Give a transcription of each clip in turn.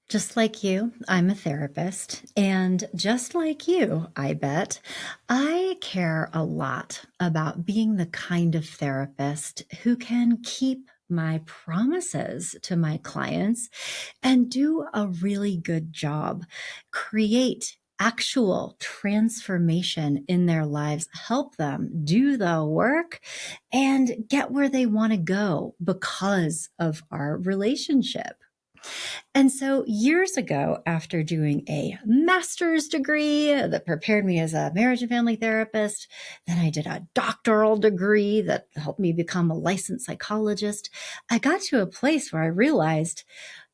Just like you, I'm a therapist. And just like you, I bet, I care a lot about being the kind of therapist who can keep my promises to my clients and do a really good job, create actual transformation in their lives, help them do the work and get where they want to go because of our relationship. And so years ago, after doing a master's degree that prepared me as a marriage and family therapist, then I did a doctoral degree that helped me become a licensed psychologist, I got to a place where I realized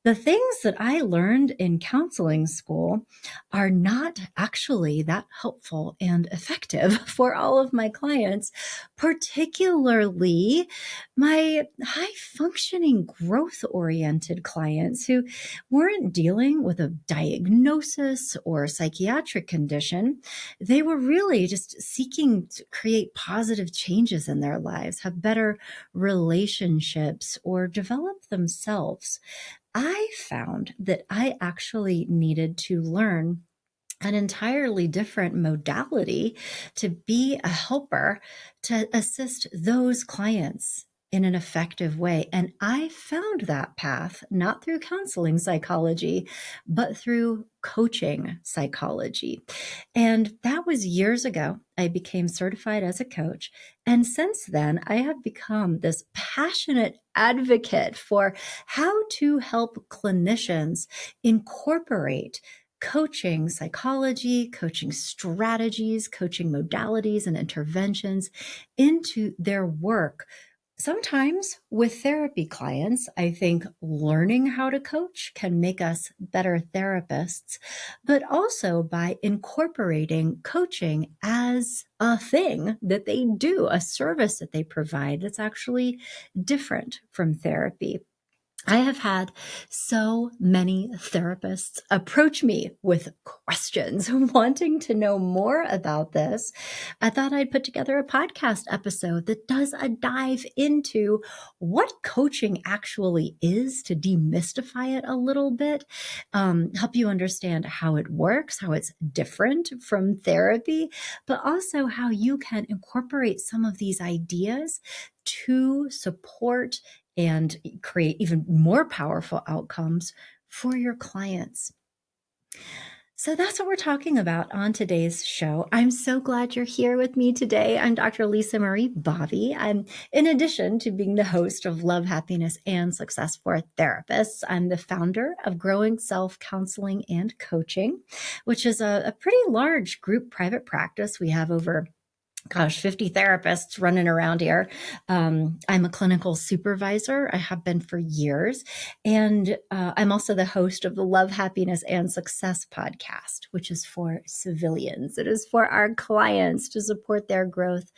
the things that I learned in counseling school are not actually that helpful and effective for all of my clients, particularly my high functioning, growth oriented clients who weren't dealing with a diagnosis or psychiatric condition. They were really just seeking to create positive changes in their lives, have better relationships, or develop themselves. I found that I actually needed to learn an entirely different modality to be a helper to assist those clients in an effective way. And I found that path not through counseling psychology, but through coaching psychology. And that was years ago. I became certified as a coach. And since then, I have become this passionate advocate for how to help clinicians incorporate coaching psychology, coaching strategies, coaching modalities, and interventions into their work. Sometimes with therapy clients, I think learning how to coach can make us better therapists, but also by incorporating coaching as a thing that they do, a service that they provide that's actually different from therapy. I have had so many therapists approach me with questions wanting to know more about this. I thought I'd put together a podcast episode that does a dive into what coaching actually is to demystify it a little bit, help you understand how it works, how it's different from therapy, but also how you can incorporate some of these ideas to support and create even more powerful outcomes for your clients. So that's what we're talking about on today's show. I'm so glad you're here with me today. I'm Dr. Lisa Marie Bobby. I'm, in addition to being the host of Love, Happiness, and Success for Therapists, I'm the founder of Growing Self Counseling and Coaching, which is a pretty large group private practice. We have over 50 therapists running around here. I'm a clinical supervisor. I have been for years. And I'm also the host of the Love, Happiness, and Success podcast, which is for civilians. It is for our clients to support their growth.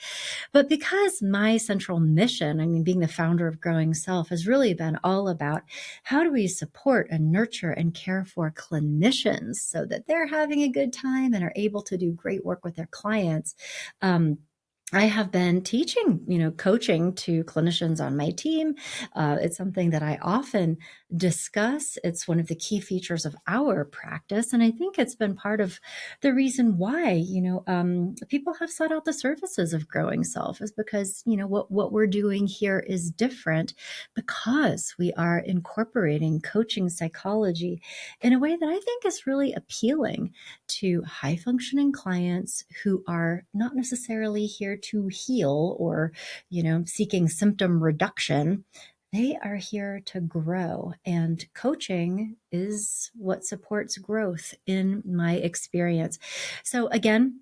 But because my central mission, being the founder of Growing Self, has really been all about how do we support and nurture and care for clinicians so that they're having a good time and are able to do great work with their clients. I have been teaching, coaching to clinicians on my team. It's something that I often discuss. It's one of the key features of our practice. And I think it's been part of the reason why, people have sought out the services of Growing Self is because, what we're doing here is different because we are incorporating coaching psychology in a way that I think is really appealing to high functioning clients who are not necessarily here to heal or, seeking symptom reduction. They are here to grow, and coaching is what supports growth in my experience. So again,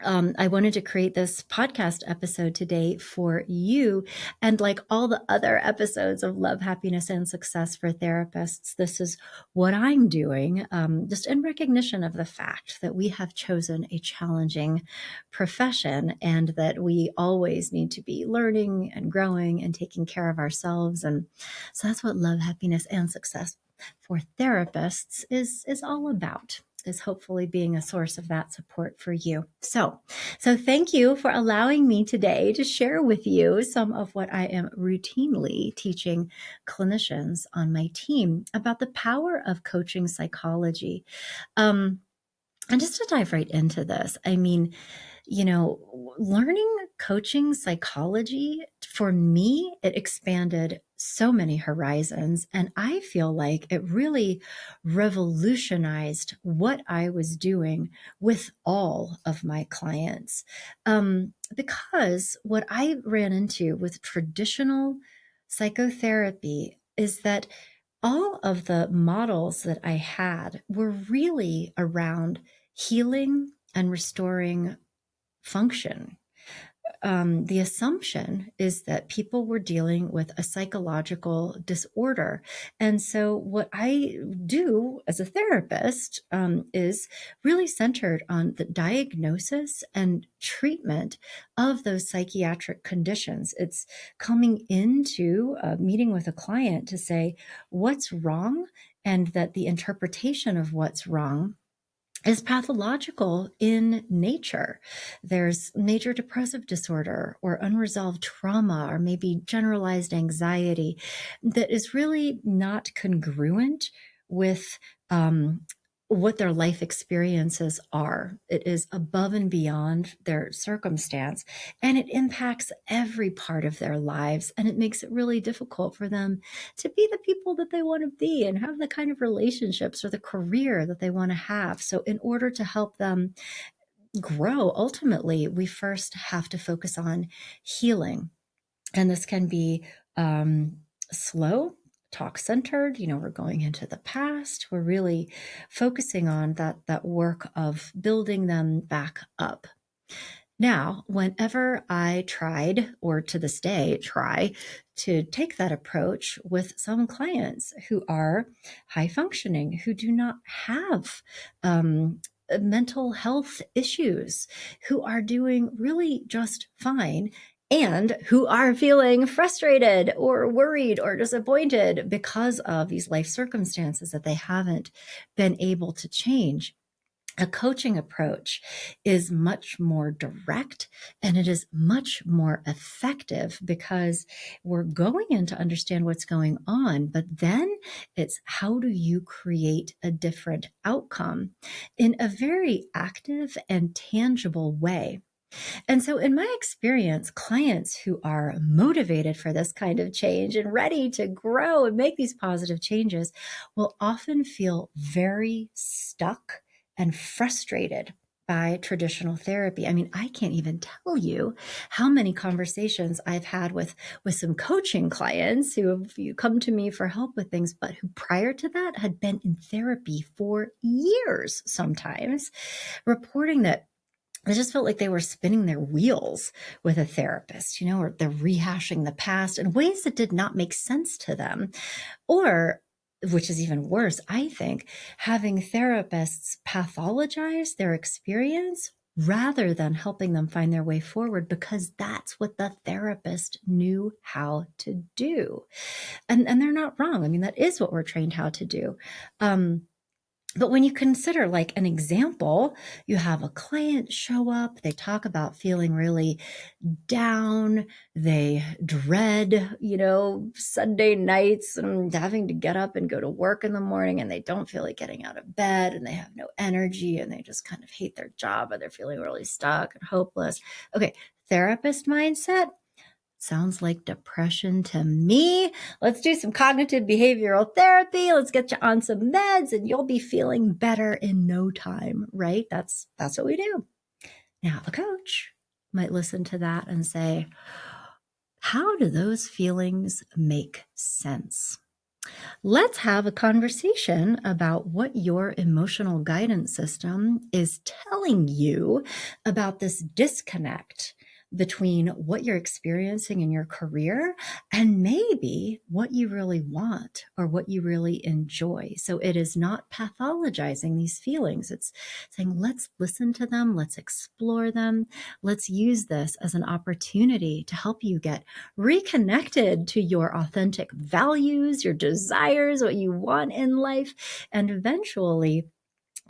I wanted to create this podcast episode today for you. And like all the other episodes of Love, Happiness, and Success for Therapists, this is what I'm doing, just in recognition of the fact that we have chosen a challenging profession and that we always need to be learning and growing and taking care of ourselves. And so that's what Love, Happiness, and Success for Therapists is all about. is hopefully being a source of that support for you. So thank you for allowing me today to share with you some of what I am routinely teaching clinicians on my team about the power of coaching psychology. And just to dive right into this, I mean, learning coaching psychology, for me, it expanded so many horizons. And I feel like it really revolutionized what I was doing with all of my clients. Because what I ran into with traditional psychotherapy is that all of the models that I had were really around healing and restoring function. The assumption is that people were dealing with a psychological disorder. And so, what I do as a therapist is really centered on the diagnosis and treatment of those psychiatric conditions. It's coming into a meeting with a client to say what's wrong, and that the interpretation of what's wrong is pathological in nature. There's major depressive disorder or unresolved trauma or maybe generalized anxiety that is really not congruent with what their life experiences are. It is above and beyond their circumstance, and it impacts every part of their lives, and it makes it really difficult for them to be the people that they want to be and have the kind of relationships or the career that they want to have. So in order to help them grow, ultimately, we first have to focus on healing. And this can be slow, talk centered. We're going into the past. We're really focusing on that work of building them back up. Now, whenever I tried, or to this day try, to take that approach with some clients who are high functioning, who do not have mental health issues, who are doing really just fine, and who are feeling frustrated or worried or disappointed because of these life circumstances that they haven't been able to change. A coaching approach is much more direct, and it is much more effective because we're going in to understand what's going on, but then it's how do you create a different outcome in a very active and tangible way. And so, in my experience, clients who are motivated for this kind of change and ready to grow and make these positive changes will often feel very stuck and frustrated by traditional therapy. I mean, I can't even tell you how many conversations I've had with some coaching clients who have come to me for help with things, but who prior to that had been in therapy for years, sometimes reporting that I just felt like they were spinning their wheels with a therapist, or they're rehashing the past in ways that did not make sense to them. Or, which is even worse, I think, having therapists pathologize their experience rather than helping them find their way forward, because that's what the therapist knew how to do. And they're not wrong. I mean, that is what we're trained how to do. But when you consider, like, an example, you have a client show up, they talk about feeling really down, they dread, Sunday nights and having to get up and go to work in the morning, and they don't feel like getting out of bed, and they have no energy, and they just kind of hate their job, or they're feeling really stuck and hopeless. Okay, therapist mindset. Sounds like depression to me. Let's do some cognitive behavioral therapy. Let's get you on some meds and you'll be feeling better in no time, right? That's what we do. Now, a coach might listen to that and say, how do those feelings make sense? Let's have a conversation about what your emotional guidance system is telling you about this disconnect between what you're experiencing in your career and maybe what you really want or what you really enjoy. So it is not pathologizing these feelings. It's saying, let's listen to them, let's explore them, let's use this as an opportunity to help you get reconnected to your authentic values, your desires, what you want in life, and eventually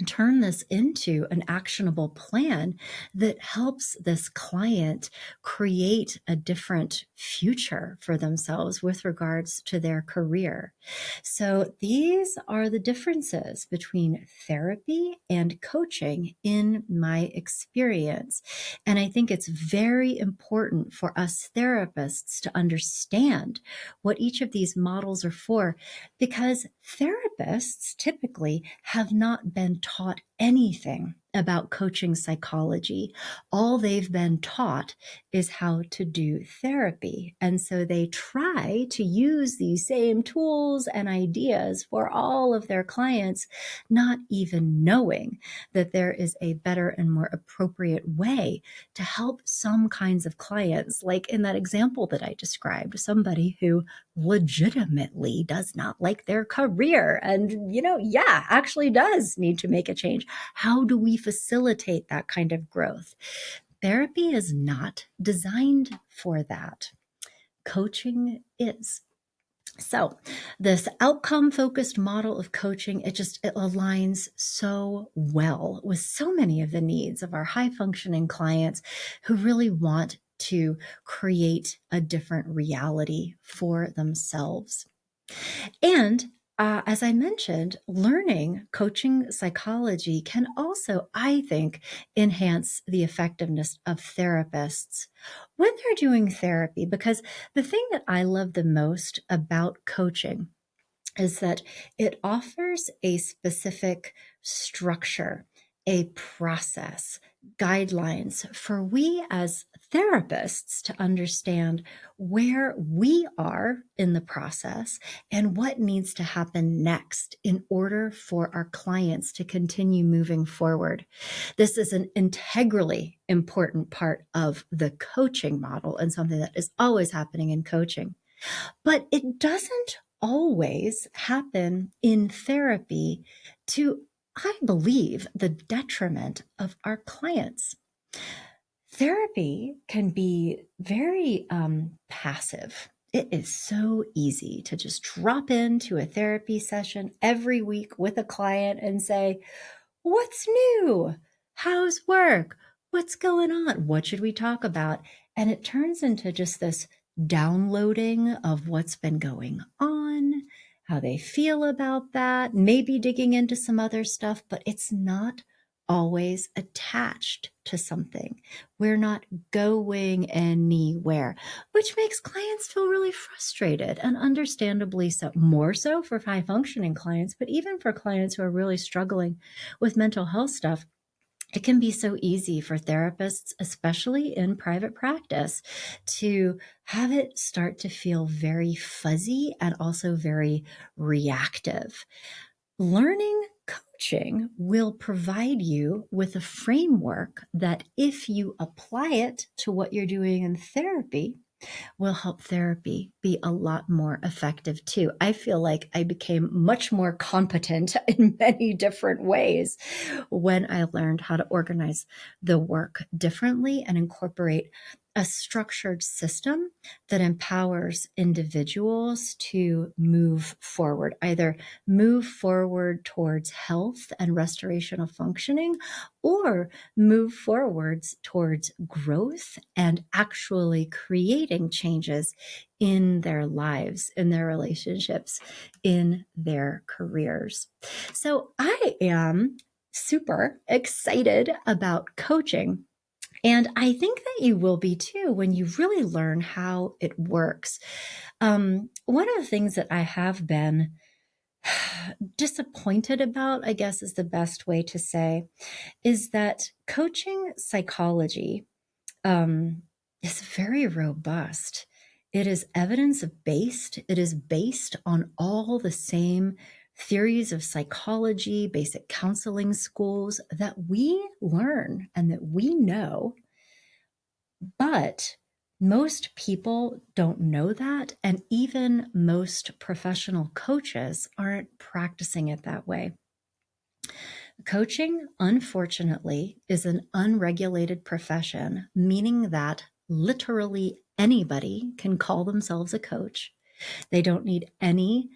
turn this into an actionable plan that helps this client create a different future for themselves with regards to their career. So these are the differences between therapy and coaching in my experience. And I think it's very important for us therapists to understand what each of these models are for, because therapists typically have not been taught anything about coaching psychology. All they've been taught is how to do therapy. And so they try to use these same tools and ideas for all of their clients, not even knowing that there is a better and more appropriate way to help some kinds of clients. Like in that example that I described, somebody who legitimately does not like their career and, actually does need to make a change. How do we facilitate that kind of growth? Therapy is not designed for that. Coaching is. So this outcome-focused model of coaching, it aligns so well with so many of the needs of our high-functioning clients who really want to create a different reality for themselves. And as I mentioned, learning coaching psychology can also, I think, enhance the effectiveness of therapists when they're doing therapy. Because the thing that I love the most about coaching is that it offers a specific structure, a process, guidelines for we as therapists to understand where we are in the process and what needs to happen next in order for our clients to continue moving forward. This is an integrally important part of the coaching model and something that is always happening in coaching. But it doesn't always happen in therapy to, I believe, the detriment of our clients. Therapy can be very passive. It is so easy to just drop into a therapy session every week with a client and say, "What's new? How's work? What's going on? What should we talk about?" And it turns into just this downloading of what's been going on, how they feel about that, maybe digging into some other stuff, but it's not always attached to something. We're not going anywhere, which makes clients feel really frustrated, and understandably so, more so for high functioning clients, but even for clients who are really struggling with mental health stuff. It can be so easy for therapists, especially in private practice, to have it start to feel very fuzzy and also very reactive. Learning coaching will provide you with a framework that, if you apply it to what you're doing in therapy, will help therapy be a lot more effective too. I feel like I became much more competent in many different ways when I learned how to organize the work differently and incorporate a structured system that empowers individuals to move forward, either move forward towards health and restoration of functioning, or move forwards towards growth and actually creating changes in their lives, in their relationships, in their careers. So I am super excited about coaching. And I think that you will be too when you really learn how it works. One of the things that I have been disappointed about, I guess is the best way to say, is that coaching psychology is very robust. It is evidence-based. It is based on all the same theories of psychology, basic counseling schools that we learn and that we know. But most people don't know that. And even most professional coaches aren't practicing it that way. Coaching, unfortunately, is an unregulated profession, meaning that literally anybody can call themselves a coach. They don't need any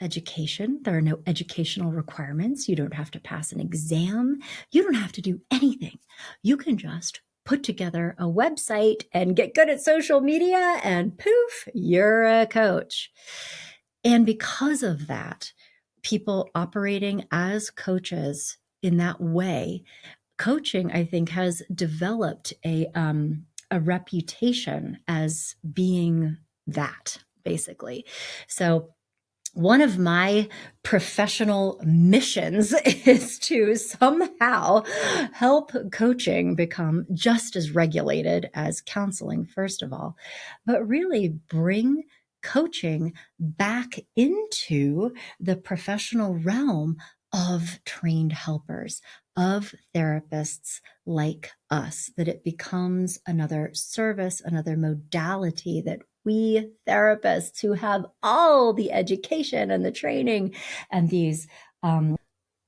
education. There are no educational requirements. You don't have to pass an exam. You don't have to do anything. You can just put together a website and get good at social media, and poof, you're a coach. And because of that, people operating as coaches in that way, coaching, I think, has developed a reputation as being that, basically. So one of my professional missions is to somehow help coaching become just as regulated as counseling, first of all, but really bring coaching back into the professional realm of trained helpers, of therapists like us, that it becomes another service, another modality that we therapists who have all the education and the training and these.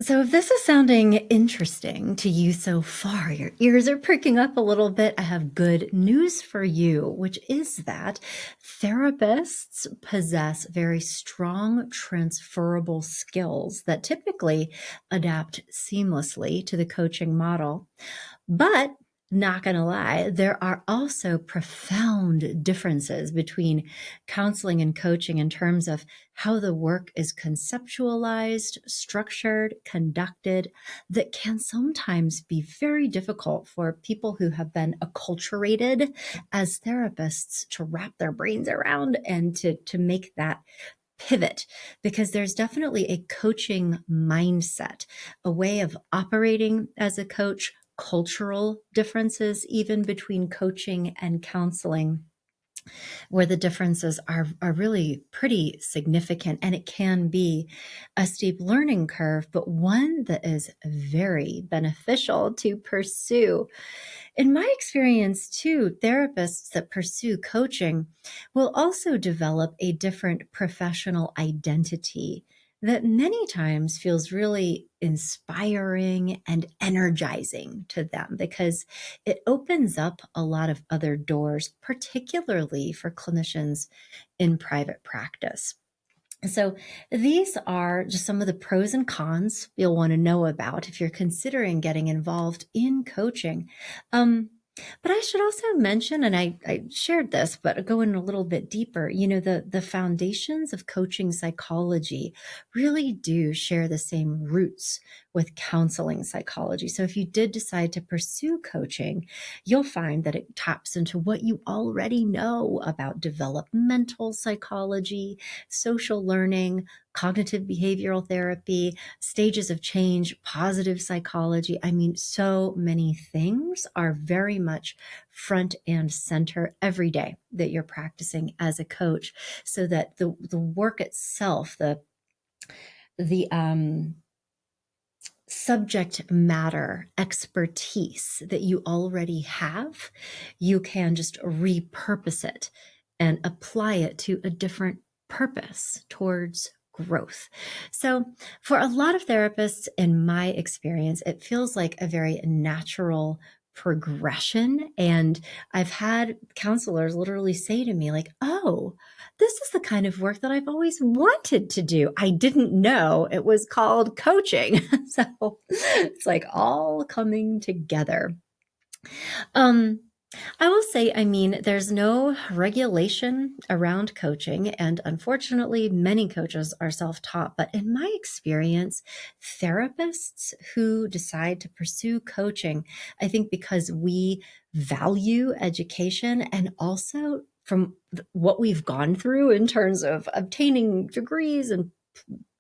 So if this is sounding interesting to you so far, your ears are pricking up a little bit, I have good news for you, which is that therapists possess very strong transferable skills that typically adapt seamlessly to the coaching model. But not going to lie, there are also profound differences between counseling and coaching in terms of how the work is conceptualized, structured, conducted, that can sometimes be very difficult for people who have been acculturated as therapists to wrap their brains around and to make that pivot, because there's definitely a coaching mindset, a way of operating as a coach, cultural differences even between coaching and counseling, where the differences are really pretty significant, and it can be a steep learning curve, but one that is very beneficial to pursue. In my experience, too, therapists that pursue coaching will also develop a different professional identity that many times feels really inspiring and energizing to them, because it opens up a lot of other doors, particularly for clinicians in private practice. So these are just some of the pros and cons you'll want to know about if you're considering getting involved in coaching. But I should also mention, and I shared this, but go in a little bit deeper, the foundations of coaching psychology really do share the same roots with counseling psychology. So if you did decide to pursue coaching, you'll find that it taps into what you already know about developmental psychology, social learning, cognitive behavioral therapy, stages of change, positive psychology. I mean, so many things are very much front and center every day that you're practicing as a coach, so that the work itself, the subject matter expertise that you already have, you can just repurpose it and apply it to a different purpose towards growth. So, for a lot of therapists, in my experience, it feels like a very natural progression. And I've had counselors literally say to me, like, oh, this is the kind of work that I've always wanted to do. I didn't know it was called coaching. So it's like all coming together. Um, I will say, I mean, there's no regulation around coaching, and unfortunately, many coaches are self taught. But in my experience, therapists who decide to pursue coaching, I think because we value education, and also from what we've gone through in terms of obtaining degrees and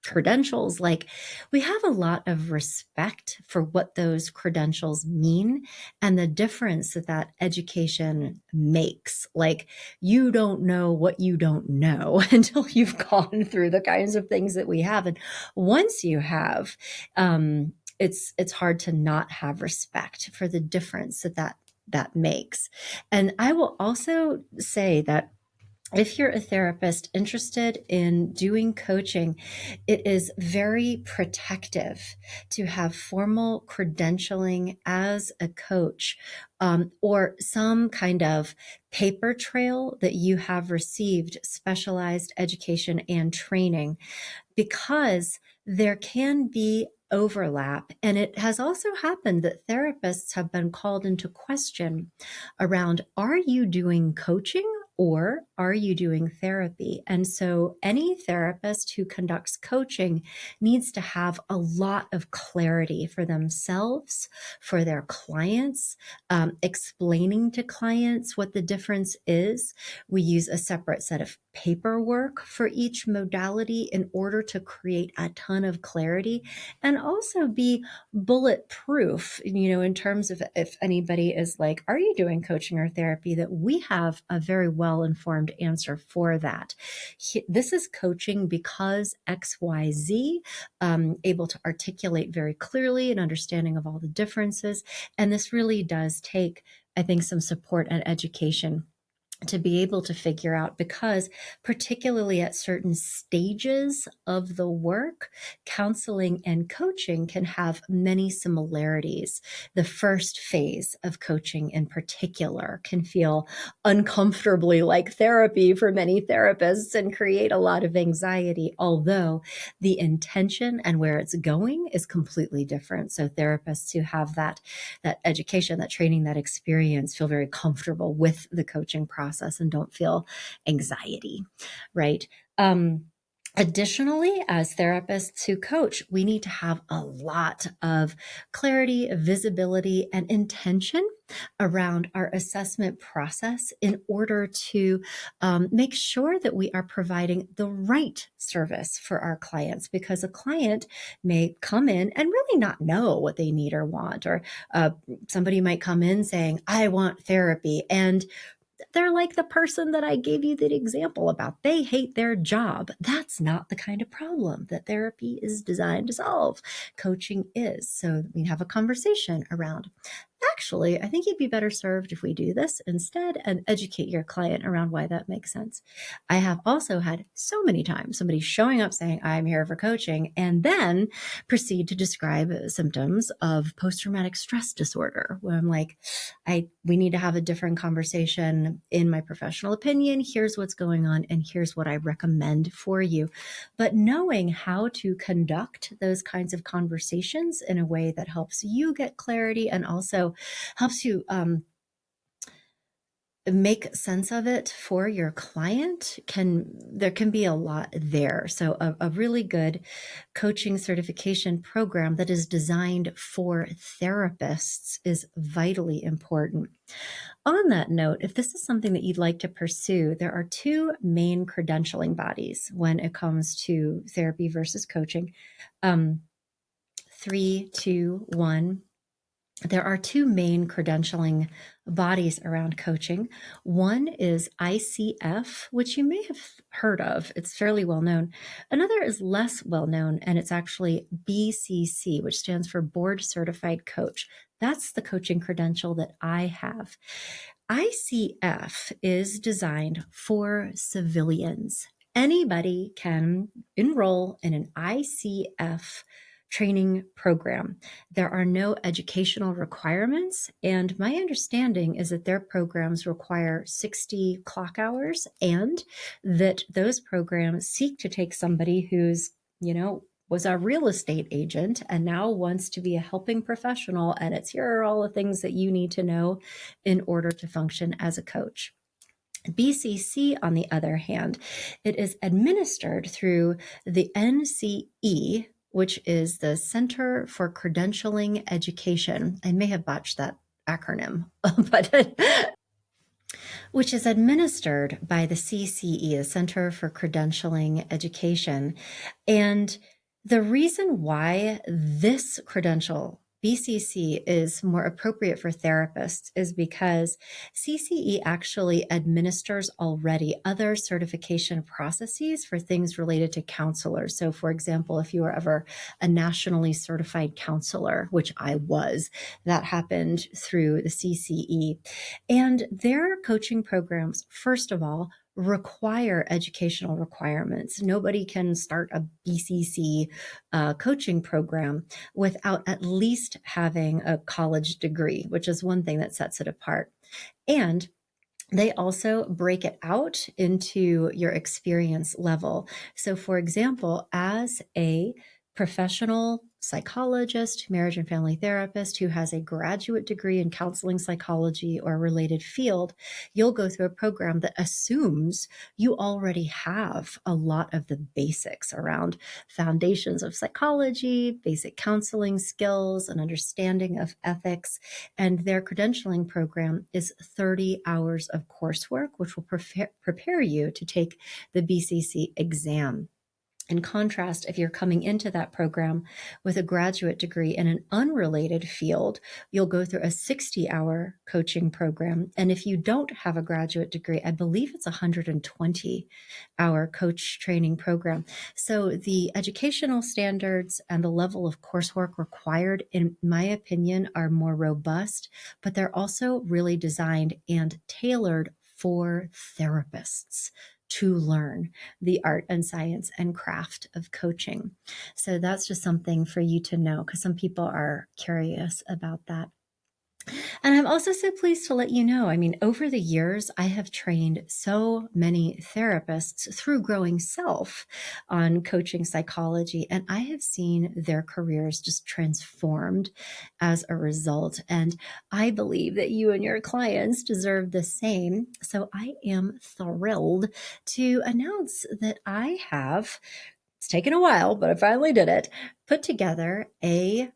credentials, like, we have a lot of respect for what those credentials mean and the difference that that education makes. Like, you don't know what you don't know until you've gone through the kinds of things that we have. And once you have, it's hard to not have respect for the difference that makes. And I will also say that If you're a therapist interested in doing coaching, it is very protective to have formal credentialing as a coach, or some kind of paper trail that you have received specialized education and training, because there can be overlap. And it has also happened that therapists have been called into question around, are you doing coaching or are you doing therapy? And so any therapist who conducts coaching needs to have a lot of clarity for themselves, for their clients, explaining to clients what the difference is. We use a separate set of paperwork for each modality in order to create a ton of clarity and also be bulletproof, in terms of if anybody is like, are you doing coaching or therapy? That we have a very well informed answer for that. This is coaching because XYZ, able to articulate very clearly an understanding of all the differences. And this really does take, I think, some support and education to be able to figure out, because particularly at certain stages of the work, counseling and coaching can have many similarities. The first phase of coaching in particular can feel uncomfortably like therapy for many therapists and create a lot of anxiety, although the intention and where it's going is completely different. So therapists who have that education, that training, that experience feel very comfortable with the coaching process and don't feel anxiety, right? Additionally, as therapists who coach, we need to have a lot of clarity, visibility, and intention around our assessment process in order to make sure that we are providing the right service for our clients, because a client may come in and really not know what they need or want, or somebody might come in saying, I want therapy, and they're like the person that I gave you the example about. They hate their job. That's not the kind of problem that therapy is designed to solve. Coaching is. So we have a conversation around, actually, I think you'd be better served if we do this instead, and educate your client around why that makes sense. I have also had so many times somebody showing up saying, I'm here for coaching, and then proceed to describe symptoms of post-traumatic stress disorder, where I'm like, we need to have a different conversation. In my professional opinion, here's what's going on, and here's what I recommend for you. But knowing how to conduct those kinds of conversations in a way that helps you get clarity and also helps you make sense of it for your client, there can be a lot there. So a really good coaching certification program that is designed for therapists is vitally important. On that note, if this is something that you'd like to pursue, there are two main credentialing bodies when it comes to therapy versus coaching. 3, 2, 1. There are two main credentialing bodies around coaching. One is ICF, which you may have heard of. It's fairly well known. Another is less well known, and it's actually BCC, which stands for Board Certified Coach. That's the coaching credential that I have. ICF is designed for civilians. Anybody can enroll in an ICF training program. There are no educational requirements, and my understanding is that their programs require 60 clock hours, and that those programs seek to take somebody who's, was a real estate agent and now wants to be a helping professional, and it's, here are all the things that you need to know in order to function as a coach. BCC, on the other hand, it is administered through the NCE, which is the Center for Credentialing Education. I may have botched that acronym, but which is administered by the CCE, the Center for Credentialing Education. And the reason why this credential, BCC, is more appropriate for therapists is because CCE actually administers already other certification processes for things related to counselors. So, for example, if you were ever a nationally certified counselor, which I was, that happened through the CCE. And their coaching programs, first of all, require educational requirements. Nobody can start a BCC coaching program without at least having a college degree, which is one thing that sets it apart. And they also break it out into your experience level. So, for example, as a professional psychologist, marriage and family therapist who has a graduate degree in counseling psychology or a related field, you'll go through a program that assumes you already have a lot of the basics around foundations of psychology, basic counseling skills, an understanding of ethics. And their credentialing program is 30 hours of coursework, which will prepare you to take the BCC exam. In contrast, if you're coming into that program with a graduate degree in an unrelated field, you'll go through a 60-hour coaching program. And if you don't have a graduate degree, I believe it's a 120-hour coach training program. So the educational standards and the level of coursework required, in my opinion, are more robust, but they're also really designed and tailored for therapists to learn the art and science and craft of coaching. So that's just something for you to know, because some people are curious about that. And I'm also so pleased to let you know, I mean, over the years, I have trained so many therapists through Growing Self on coaching psychology, and I have seen their careers just transformed as a result. And I believe that you and your clients deserve the same. So I am thrilled to announce that I have, it's taken a while, but I finally did it, put together a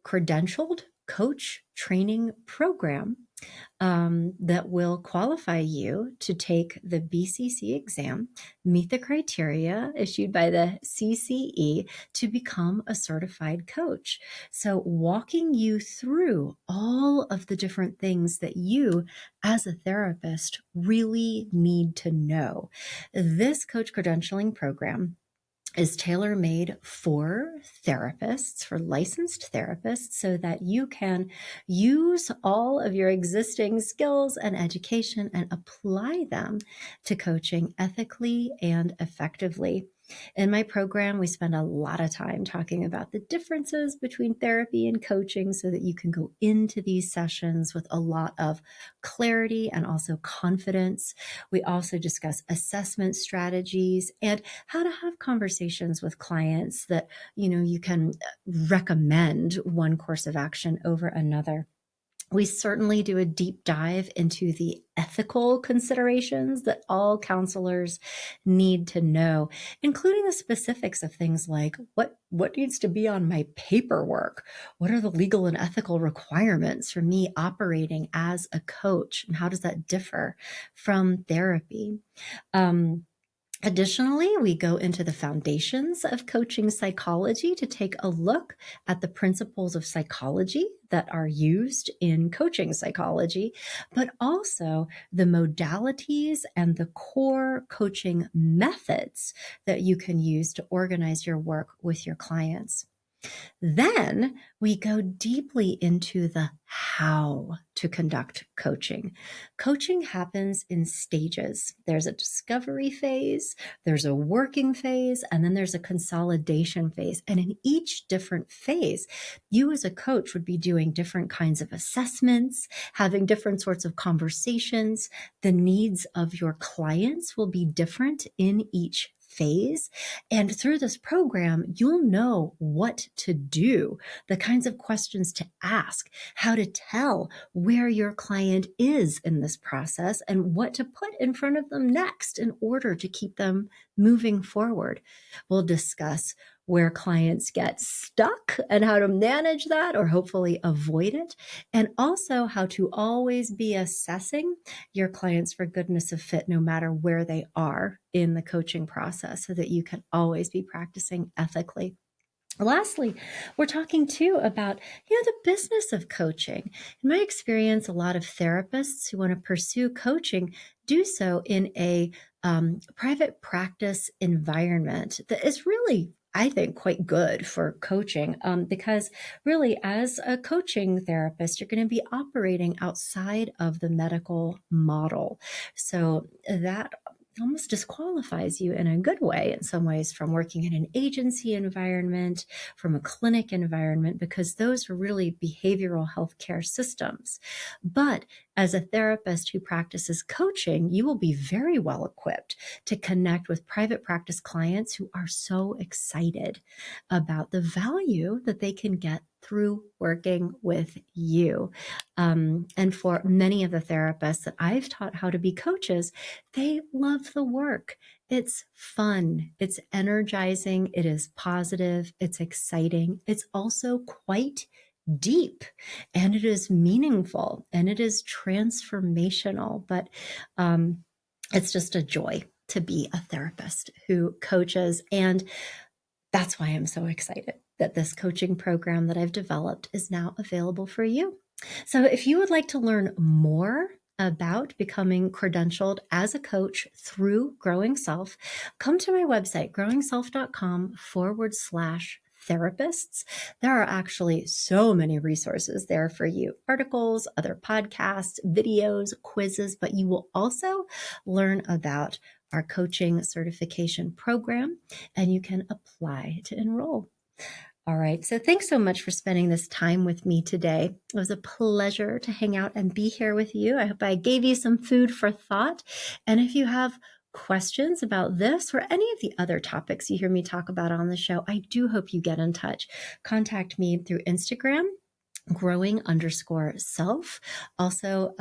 credentialed coach training program that will qualify you to take the BCC exam, meet the criteria issued by the CCE to become a certified coach. So, walking you through all of the different things that you, as a therapist, really need to know. This coach credentialing program is tailor-made for therapists, for licensed therapists, so that you can use all of your existing skills and education and apply them to coaching ethically and effectively. In my program, we spend a lot of time talking about the differences between therapy and coaching so that you can go into these sessions with a lot of clarity and also confidence. We also discuss assessment strategies and how to have conversations with clients that, you can recommend one course of action over another. We certainly do a deep dive into the ethical considerations that all counselors need to know, including the specifics of things like what needs to be on my paperwork? What are the legal and ethical requirements for me operating as a coach? And how does that differ from therapy? Additionally, we go into the foundations of coaching psychology to take a look at the principles of psychology that are used in coaching psychology, but also the modalities and the core coaching methods that you can use to organize your work with your clients. Then we go deeply into the how to conduct coaching. Coaching happens in stages. There's a discovery phase, there's a working phase, and then there's a consolidation phase. And in each different phase, you as a coach would be doing different kinds of assessments, having different sorts of conversations. The needs of your clients will be different in each phase. And through this program, you'll know what to do, the kinds of questions to ask, how to tell where your client is in this process, and what to put in front of them next in order to keep them moving forward. We'll discuss where clients get stuck and how to manage that or hopefully avoid it, and also how to always be assessing your clients for goodness of fit no matter where they are in the coaching process so that you can always be practicing ethically. Lastly, we're talking too about, the business of coaching. In my experience, a lot of therapists who want to pursue coaching do so in a private practice environment that is really, I think, quite good for coaching because really, as a coaching therapist, you're going to be operating outside of the medical model. So that almost disqualifies you in a good way in some ways from working in an agency environment, from a clinic environment, because those are really behavioral health care systems. But as a therapist who practices coaching, you will be very well equipped to connect with private practice clients who are so excited about the value that they can get through working with you. And for many of the therapists that I've taught how to be coaches, they love the work. It's fun, it's energizing, it is positive, it's exciting, it's also quite deep, and it is meaningful, and it is transformational. But it's just a joy to be a therapist who coaches. And that's why I'm so excited that this coaching program that I've developed is now available for you. So if you would like to learn more about becoming credentialed as a coach through Growing Self, come to my website, growingself.com/therapists. There are actually so many resources there for you: articles, other podcasts, videos, quizzes, but you will also learn about our coaching certification program, and you can apply to enroll. All right. So thanks so much for spending this time with me today. It was a pleasure to hang out and be here with you. I hope I gave you some food for thought. And if you have questions about this or any of the other topics you hear me talk about on the show, I do hope you get in touch. Contact me through Instagram, growing_self, also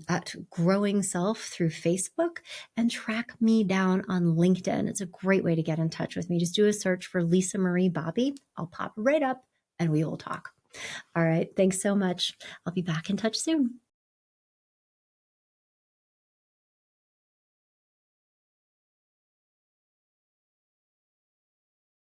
at Growing Self through Facebook, and track me down on LinkedIn. It's a great way to get in touch with me. Just do a search for Lisa Marie Bobby. I'll pop right up and we will talk. All right. Thanks so much. I'll be back in touch soon.